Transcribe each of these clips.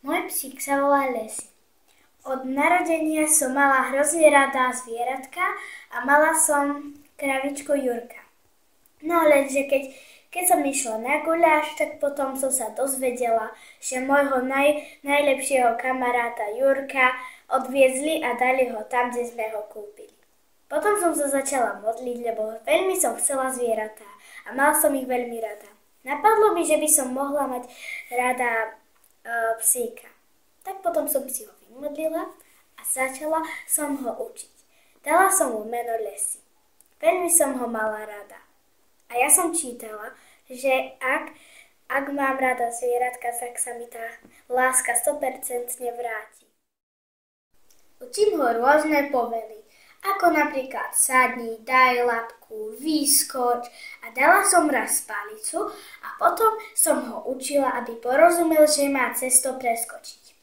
Môj psík sa volá Lesy. Od narodenia som mala hrozne rada zvieratka a mala som kravičku Jurka. No lenže keď som išla na guľáš, tak potom som sa dozvedela, že môjho najlepšieho kamaráta Jurka odviezli a dali ho tam, kde sme ho kúpili. Potom som sa začala modliť, lebo veľmi som chcela zvieratá a mala som ich veľmi rada. Napadlo mi, že by som mohla mať rada psíka. Tak potom som si ho vymodlila a začala som ho učiť. Dala som mu meno Lesy. Veľmi som ho mala rada. A ja som čítala, že ak mám rada zvieratka, tak sa mi tá láska 100% vráti. Učím ho rôzne povely, ako napríklad sadni, daj labku, vyskoč a dala som raz palicu a potom som ho učila, aby porozumel, že má cez to preskočiť.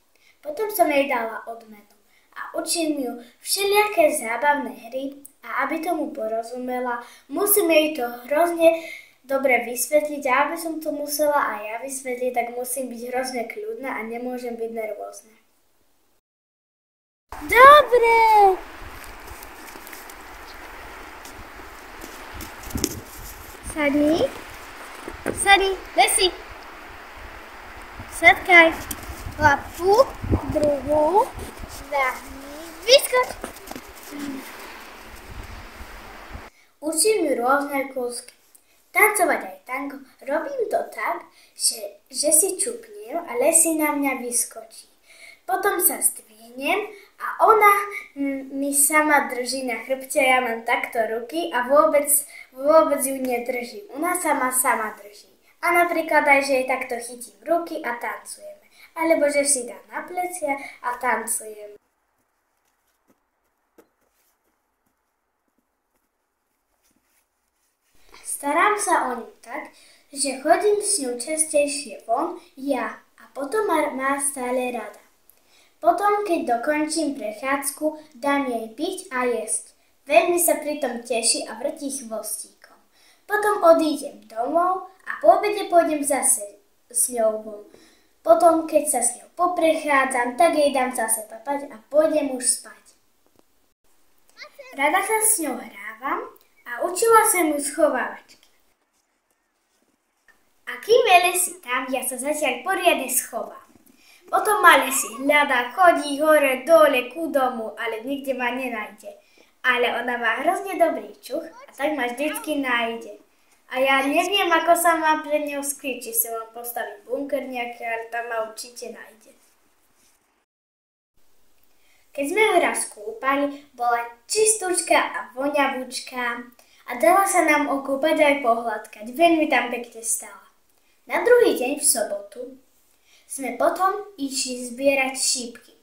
Potom som jej dala odmenu a učím ju všelijaké zábavné hry a aby tomu porozumela, musím jej to hrozne dobre vysvetliť a aby som to musela aj ja vysvetliť, tak musím byť hrozne kľudná a nemôžem byť nervózna. Dobre! Sadni, Lesy. Sadkaj. Labku, druhú, zahni, vyskoč. Učím ju rôzne kúsky. Tancovať aj tango. Robím to tak, že si čupnem a Lesy na mňa vyskočí. Potom sa zdvihnem a ona mi sama drží na chrbte, ja mám takto ruky a vôbec ju nedržím. Ona sama drží. A napríklad aj, že jej takto chytím ruky a tancujeme. Alebo že si dá na plecia a tancujeme. Starám sa o ňu tak, že chodím s ňou častejšie von, ja, a potom má stále rada. Potom, keď dokončím prechádzku, dám jej piť a jesť. Veľmi sa pritom teší a vrtí chvostíkom. Potom odídem domov a po obede pôjdem zase s ňou von. Potom, keď sa s ňou poprechádzam, tak jej dám zase papať a pôjdem už spať. Rada sa s ňou hrávam a učila som ju schovávačky. A kým je Lesy tam, ja sa zatiaľ poriadne schovám. Potom ma Lesy hľadá, chodí hore, dole, ku domu, ale nikde ma nenájde. Ale ona má hrozne dobrý čuch a tak ma vždycky nájde. A ja neviem, ako sa mám pred ňou skryť, či si mám postaviť bunker nejaký, ale tam ma určite nájde. Keď sme ju raz kúpali, bola čistúčka a voňavúčka a dala sa nám okúpať aj pohľadkať. Veľmi tam pekne stála. Na druhý deň v sobotu sme potom išli zbierať šípky.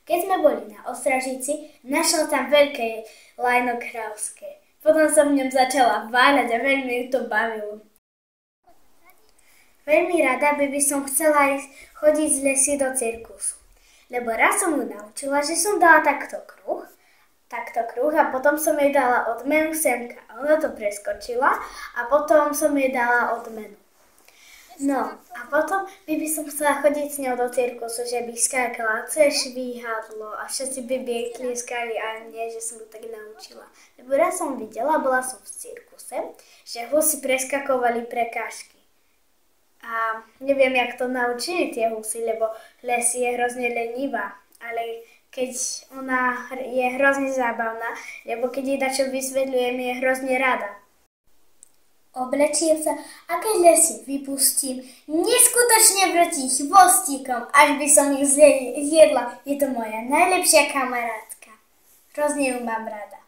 Keď sme boli na Ostražici, našla tam veľké lajno kráľovské. Potom som v ňom začala váľať a veľmi ju to bavilo. Veľmi rada by som chcela ísť chodiť z Lesy do cirkusu. Lebo raz som ju naučila, že som dala takto kruh a potom som jej dala odmenu semka. A ona to preskočila a potom som jej dala odmenu. No a potom by som chcela chodiť s ňou do cirkusu, že by skákala cez švíhadlo a všetci by tlieskali a nie, že som ju tak naučila. Lebo raz som videla, bola som v cirkuse, že husy preskakovali prekážky. A neviem, jak to naučili tie husy, lebo Lesy je hrozne lenivá, ale keď ona je hrozne zábavná, lebo keď jej dačo vysvetľujem, je hrozne rada. Oblečiem sa a keď Lesy vypustím, neskutočne vrtí chvostíkom, až by som ich zjedla. Je to moja najlepšia kamarátka. Hrozne ju mám rada.